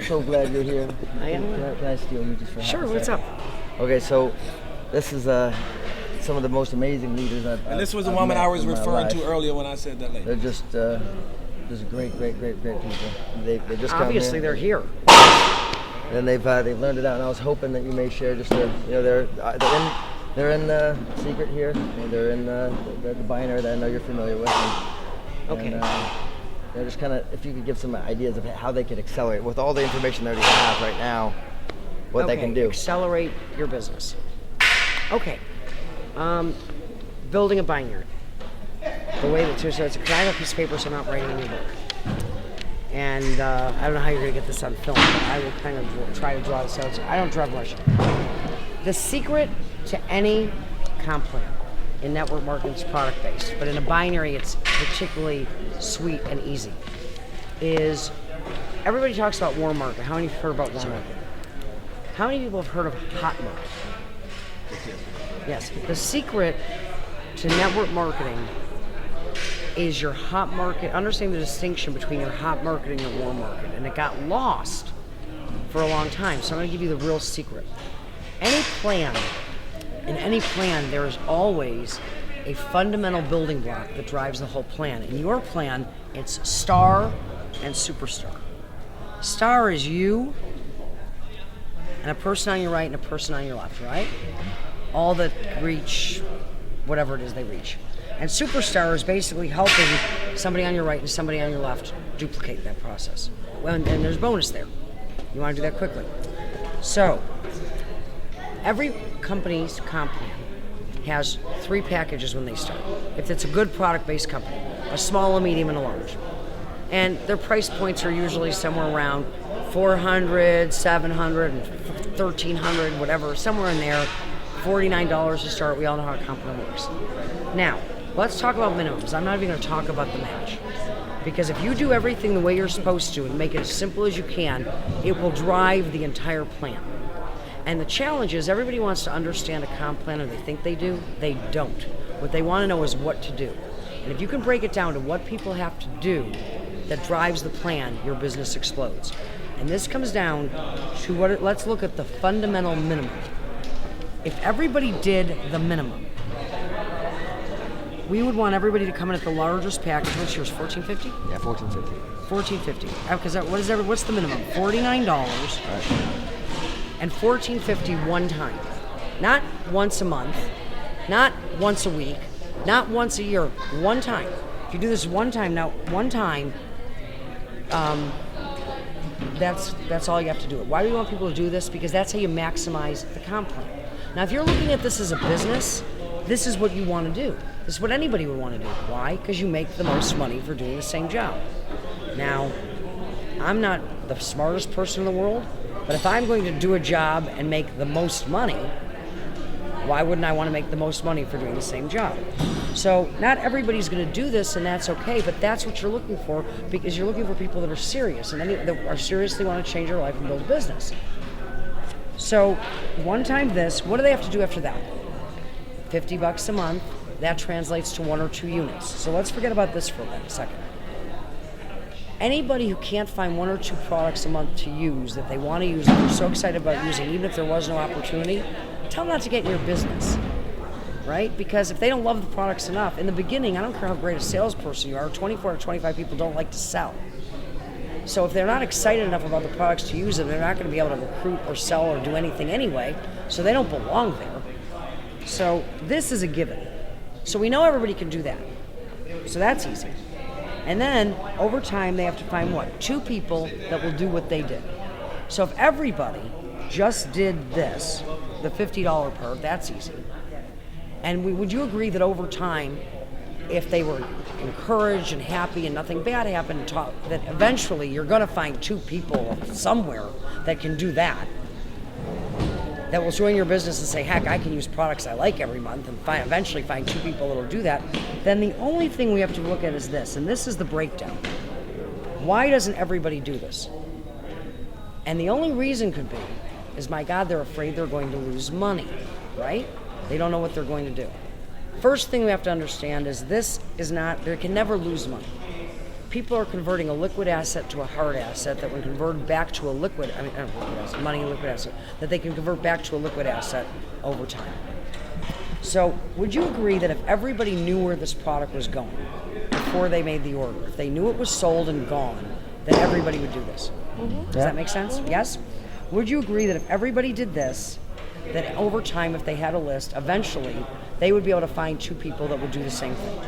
so glad you're here. I am. Can I steal you just for a Sure, half what's second? up? Okay, so this is some of the most amazing leaders I've And this was the I've woman met I was in my referring life. to earlier when I said that lady. They're just great people. They just Obviously, they're here. And they've learned it out. And I was hoping that you may share just they're in the Seacret here. And they're in the binary that I know you're familiar with. Okay. And just kind of, if you could give some ideas of how they could accelerate with all the information they already have right now, what they can do. Accelerate your business. Okay. Building a binary. The way that so it's, 'cause I have a piece of paper, so I'm not writing any book. And I don't know how you're going to get this on film, but I will kind of try to draw this out. So I don't draw much. The secret to any comp plan in network marketing is product-based, but in a binary, it's particularly sweet and easy, is everybody talks about warm market. How many have heard about warm market? How many people have heard of hot market? Yes. The secret to network marketing is your hot market. Understand the distinction between your hot market and your warm market, and it got lost for a long time. So I'm going to give you the real secret. In any plan, there is always a fundamental building block that drives the whole plan. In your plan, it's star and superstar. Star is you and a person on your right and a person on your left, right? All that reach whatever it is they reach. And superstar is basically helping somebody on your right and somebody on your left duplicate that process. Well, and there's bonus there. You want to do that quickly. So, every company's comp plan has 3 packages when they start. If it's a good product-based company, a small, a medium, and a large. And their price points are usually somewhere around $400, $700, and $1,300, whatever, somewhere in there. $49 to start. We all know how a comp plan works. Now, let's talk about minimums. I'm not even going to talk about the match. Because if you do everything the way you're supposed to and make it as simple as you can, it will drive the entire plan. And the challenge is everybody wants to understand a comp plan, or they think they do. They don't. What they want to know is what to do. And if you can break it down to what people have to do that drives the plan, your business explodes. And this comes down to let's look at the fundamental minimum. If everybody did the minimum, we would want everybody to come in at the largest package. What's yours, $1,450? Yeah, $1,450. $1,450. Because what's the minimum? $49. Right. And $1,450 one time. Not once a month, not once a week, not once a year, one time. If you do this one time, that's all you have to do. Why do you want people to do this? Because that's how you maximize the comp plan. Now, if you're looking at this as a business, this is what you want to do. This is what anybody would want to do. Why? Because you make the most money for doing the same job. Now, I'm not the smartest person in the world, but if I'm going to do a job and make the most money, why wouldn't I want to make the most money for doing the same job? So not everybody's going to do this, and that's okay, but that's what you're looking for, because you're looking for people that are serious and that are seriously want to change their life and build a business. So one time this, what do they have to do after that? $50 a month, that translates to 1 or 2 units. So let's forget about this for a second. Anybody who can't find 1 or 2 products a month to use that they want to use, that they're so excited about using, even if there was no opportunity, tell them not to get in your business, right? Because if they don't love the products enough, in the beginning, I don't care how great a salesperson you are, 24 or 25 people don't like to sell. So if they're not excited enough about the products to use them, they're not going to be able to recruit or sell or do anything anyway, so they don't belong there. So this is a given. So we know everybody can do that. So that's easy. And then, over time, they have to find 2 people that will do what they did. So if everybody just did this, the $50 per, that's easy. And would you agree that over time, if they were encouraged and happy and nothing bad happened, that eventually you're going to find 2 people somewhere that can do that will join your business and say, heck, I can use products I like every month, and eventually find 2 people that will do that, then the only thing we have to look at is this, and this is the breakdown. Why doesn't everybody do this? And the only reason could be is, my God, they're afraid they're going to lose money, right? They don't know what they're going to do. First thing we have to understand is they can never lose money. people are converting a liquid asset to a hard asset that when converted back to a liquid, money liquid asset, that they can convert back to a liquid asset over time. So would you agree that if everybody knew where this product was going before they made the order, if they knew it was sold and gone, then everybody would do this? Does that make sense? Yes? Would you agree that if everybody did this, that over time, if they had a list, eventually they would be able to find 2 people that would do the same thing?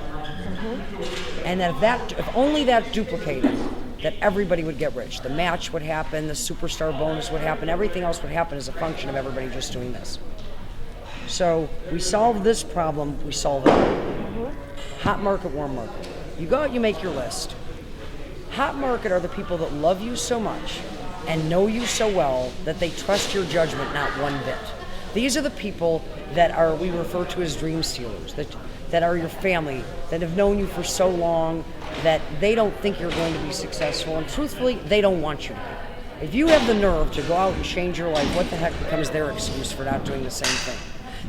And that if only that duplicated, that everybody would get rich. The match would happen, the superstar bonus would happen, everything else would happen as a function of everybody just doing this. So we solve this problem, we solve it. Hot market, warm market. You go out, you make your list. Hot market are the people that love you so much and know you so well that they trust your judgment not one bit. These are the people that we refer to as dream stealers, that are your family, that have known you for so long that they don't think you're going to be successful, and truthfully, they don't want you to be. If you have the nerve to go out and change your life, what the heck becomes their excuse for not doing the same thing?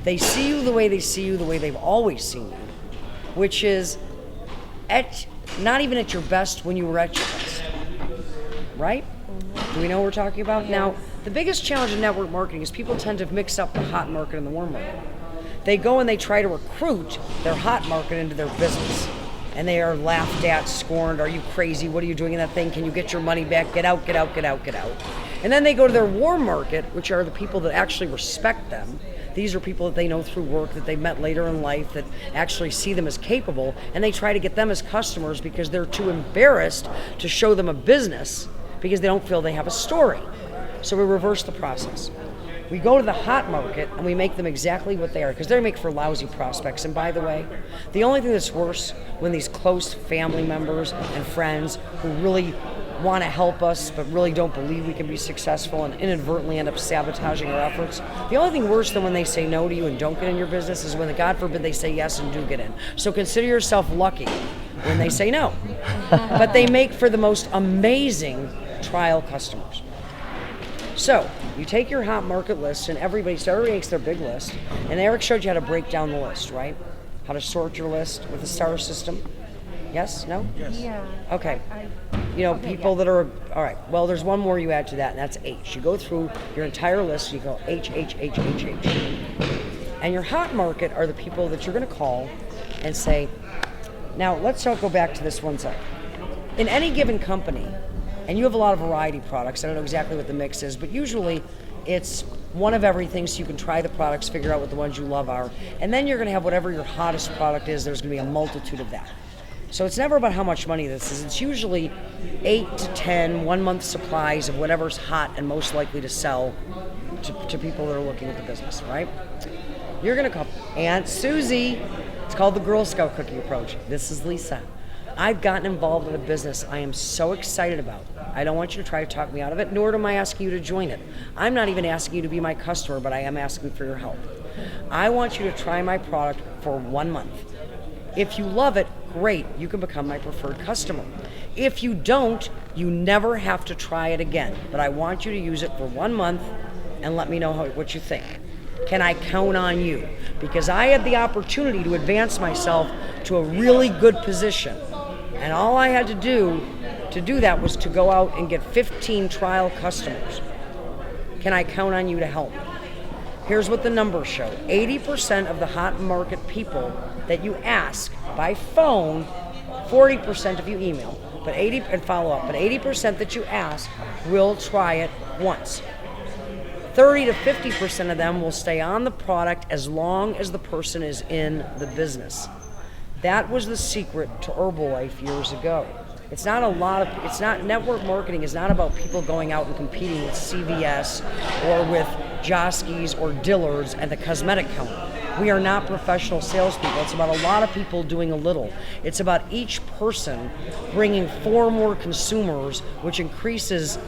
They see you the way they see you, the way they've always seen you, which is not even at your best when you were at your best, right? Do we know what we're talking about? Yes. Now, the biggest challenge in network marketing is people tend to mix up the hot market and the warm market. They go and they try to recruit their hot market into their business. And they are laughed at, scorned. Are you crazy? What are you doing in that thing? Can you get your money back? Get out, get out, get out, get out. And then they go to their warm market, which are the people that actually respect them. These are people that they know through work, that they've met later in life, that actually see them as capable, and they try to get them as customers because they're too embarrassed to show them a business because they don't feel they have a story. So we reverse the process. We go to the hot market and we make them exactly what they are, because they make for lousy prospects. And by the way, the only thing that's worse when these close family members and friends who really want to help us but really don't believe we can be successful and inadvertently end up sabotaging our efforts. The only thing worse than when they say no to you and don't get in your business is when, God forbid, they say yes and do get in. So consider yourself lucky when they say no. But they make for the most amazing trial customers. So you take your hot market list, and everybody makes their big list, and Eric showed you how to break down the list, right? How to sort your list with the star system. Yes? No? Yes. Yeah. Okay. People that are, all right, well, there's one more you add to that, and that's H. You go through your entire list, you go H, H, H, H, H. And your hot market are the people that you're going to call and say, now let's go back to this one side. In any given company, and you have a lot of variety products, I don't know exactly what the mix is, but usually it's one of everything, so you can try the products, figure out what the ones you love are, and then you're going to have whatever your hottest product is. There's going to be a multitude of that. So it's never about how much money this is. It's usually 8 to 10 1-month supplies of whatever's hot and most likely to sell to people that are looking at the business, right? You're going to call Aunt Susie. It's called the Girl Scout cookie approach. This is Lisa. I've gotten involved in a business I am so excited about. I don't want you to try to talk me out of it, nor am I asking you to join it. I'm not even asking you to be my customer, but I am asking for your help. I want you to try my product for 1 month. If you love it, great, you can become my preferred customer. If you don't, you never have to try it again. But I want you to use it for 1 month and let me know what you think. Can I count on you? Because I had the opportunity to advance myself to a really good position. And all I had to do that was to go out and get 15 trial customers. Can I count on you to help me? Here's what the numbers show. 80% of the hot market people that you ask by phone, 40% if you email, and follow up, but 80% that you ask will try it once. 30 to 50% of them will stay on the product as long as the person is in the business. That was the secret to Herbalife years ago. Network marketing is not about people going out and competing with CVS or with Joskeys or Dillard's at the cosmetic counter. We are not professional salespeople. It's about a lot of people doing a little. It's about each person bringing 4 more consumers, which increases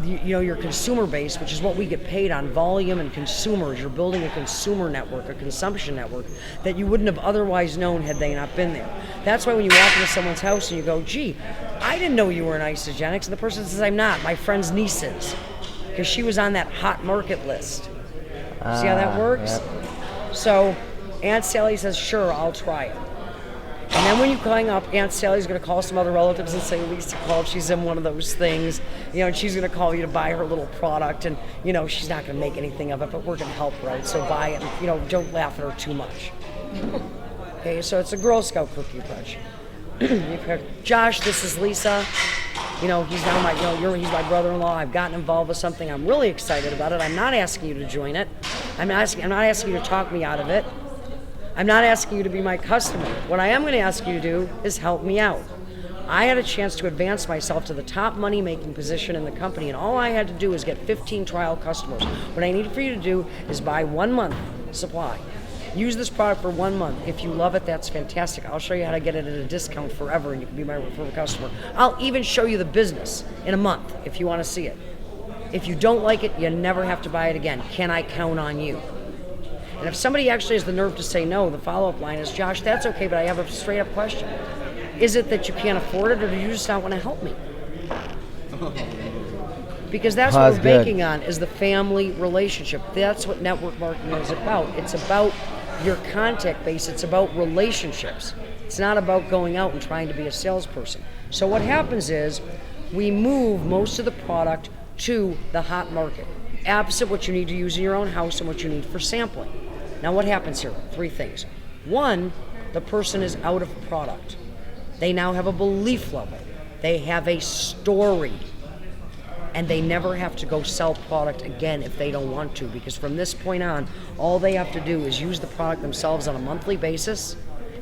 your consumer base, which is what we get paid on, volume and consumers. You're building a consumer network, a consumption network that you wouldn't have otherwise known had they not been there. That's why when you walk into someone's house and you go, gee, I didn't know you were an Isogenics, and the person says, I'm not. My friend's niece is, because she was on that hot market list. See how that works? Yep. So Aunt Sally says, sure, I'll try it. And then when you hang up, Aunt Sally's going to call some other relatives and say, Lisa called, she's in one of those things, and she's going to call you to buy her little product, and, she's not going to make anything of it, but we're going to help her out, so buy it, and, don't laugh at her too much. Okay, so it's a Girl Scout cookie punch. Josh, this is Lisa. He's now my, he's my brother-in-law. I've gotten involved with something. I'm really excited about it. I'm not asking you to join it. I'm not asking you to talk me out of it. I'm not asking you to be my customer. What I am going to ask you to do is help me out. I had a chance to advance myself to the top money-making position in the company, and all I had to do is get 15 trial customers. What I need for you to do is buy 1 month supply. Use this product for 1 month. If you love it, that's fantastic. I'll show you how to get it at a discount forever, and you can be my referral customer. I'll even show you the business in a month if you want to see it. If you don't like it, you never have to buy it again. Can I count on you? And if somebody actually has the nerve to say no, the follow-up line is, Josh, that's okay, but I have a straight-up question. Is it that you can't afford it, or do you just not want to help me? Because that's what we're banking on, is the family relationship. That's what network marketing is about. It's about your contact base. It's about relationships. It's not about going out and trying to be a salesperson. So what happens is we move most of the product to the hot market, absent what you need to use in your own house and what you need for sampling. Now what happens here? 3 things. 1, the person is out of product. They now have a belief level. They have a story. And they never have to go sell product again if they don't want to, because from this point on, all they have to do is use the product themselves on a monthly basis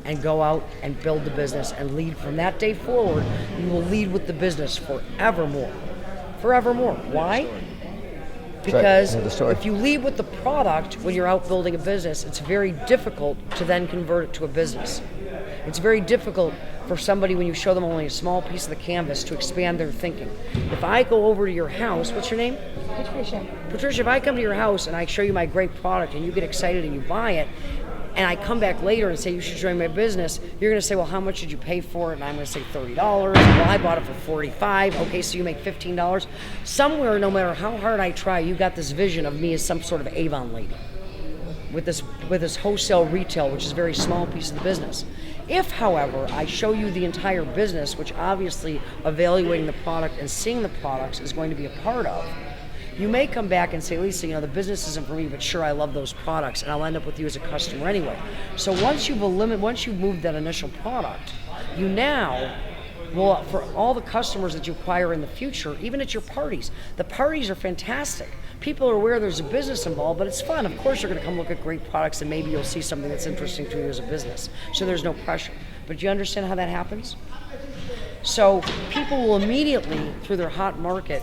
and go out and build the business and lead from that day forward. You will lead with the business forevermore. Forevermore. Why? Because if you lead with the product when you're out building a business, it's very difficult to then convert it to a business. It's very difficult for somebody, when you show them only a small piece of the canvas, to expand their thinking. If I go over to your house, what's your name? Patricia. Patricia, if I come to your house and I show you my great product and you get excited and you buy it, and I come back later and say you should join my business, you're going to say, well, how much did you pay for it? And I'm going to say $30. Well, I bought it for $45. Okay, so you make $15. Somewhere, no matter how hard I try, you got this vision of me as some sort of Avon lady with this wholesale retail, which is a very small piece of the business. If, however, I show you the entire business, which obviously evaluating the product and seeing the products is going to be a part of, you may come back and say, Lisa, the business isn't for me, but sure, I love those products, and I'll end up with you as a customer anyway. So once you've moved that initial product, you now will, for all the customers that you acquire in the future, even at your parties, the parties are fantastic. People are aware there's a business involved, but it's fun. Of course, you're going to come look at great products, and maybe you'll see something that's interesting to you as a business. So there's no pressure. But do you understand how that happens? So people will immediately, through their hot market,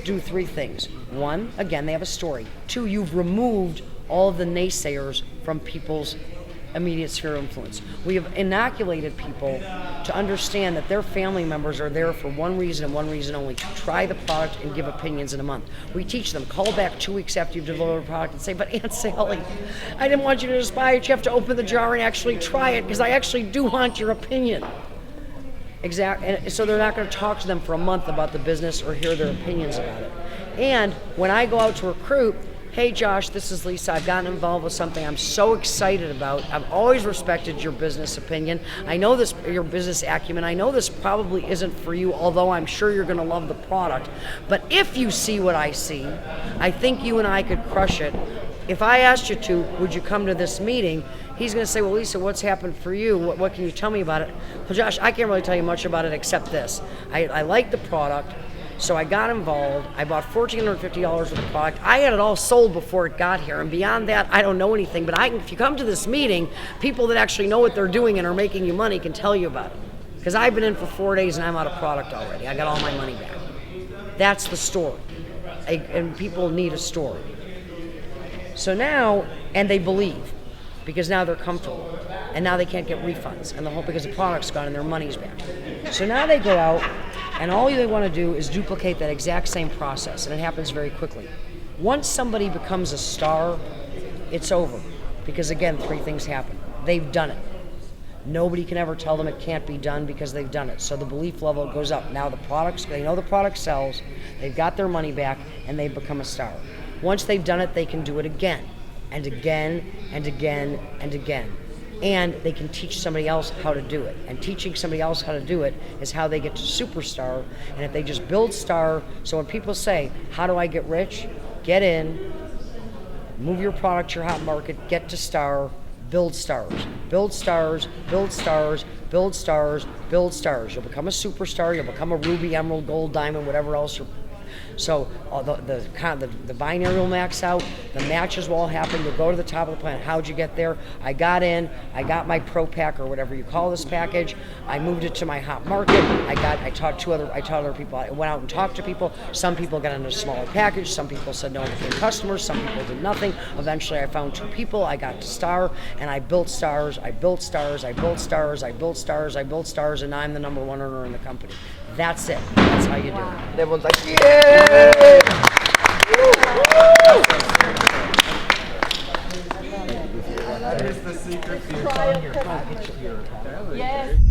do 3 things. 1, again, they have a story. 2, you've removed all of the naysayers from people's immediate sphere of influence. We have inoculated people to understand that their family members are there for one reason and one reason only, to try the product and give opinions in a month. We teach them, call back 2 weeks after you've delivered a product and say, but Aunt Sally, I didn't want you to just buy it. You have to open the jar and actually try it, because I actually do want your opinion. Exactly. And so they're not going to talk to them for a month about the business or hear their opinions about it. And when I go out to recruit, hey Josh, this is Lisa. I've gotten involved with something I'm so excited about. I've always respected your business opinion. I know your business acumen. I know this probably isn't for you, although I'm sure you're going to love the product. But if you see what I see, I think you and I could crush it. If I asked you to, would you come to this meeting? He's going to say, well, Lisa, what's happened for you? What can you tell me about it? Well, Josh, I can't really tell you much about it except this. I like the product. So I got involved. I bought $1,450 worth of product. I had it all sold before it got here. And beyond that, I don't know anything. But if you come to this meeting, people that actually know what they're doing and are making you money can tell you about it. Because I've been in for 4 days and I'm out of product already. I got all my money back. That's the story. And people need a story. So now, and they believe, because now they're comfortable. And now they can't get refunds. And the whole, because the product's gone and their money's back. So now they go out, and all they want to do is duplicate that exact same process, and it happens very quickly. Once somebody becomes a star, it's over. Because again, 3 things happen. They've done it. Nobody can ever tell them it can't be done because they've done it. So the belief level goes up. Now they know the product sells, they've got their money back, and they've become a star. Once they've done it, they can do it again, and again, and again, and again. and they can teach somebody else how to do it. And teaching somebody else how to do it is how they get to superstar. And if they just build star, so when people say, how do I get rich? Get in, move your product to your hot market, get to star, build stars. Build stars, build stars, build stars, build stars. You'll become a superstar, you'll become a ruby, emerald, gold, diamond, whatever else you're. So the binary will max out, the matches will all happen, you'll go to the top of the plan. How'd you get there? I got in, I got my pro pack or whatever you call this package, I moved it to my hot market, I taught other people, I went out and talked to people. Some people got into a smaller package, some people said no to their customers, some people did nothing. Eventually I found 2 people, I got to star, and I built stars, I built stars, I built stars, I built stars, I built stars, and I'm the number 1 earner in the company. That's it. That's how you do it. And everyone's like, yay! That is the secret to your Yes.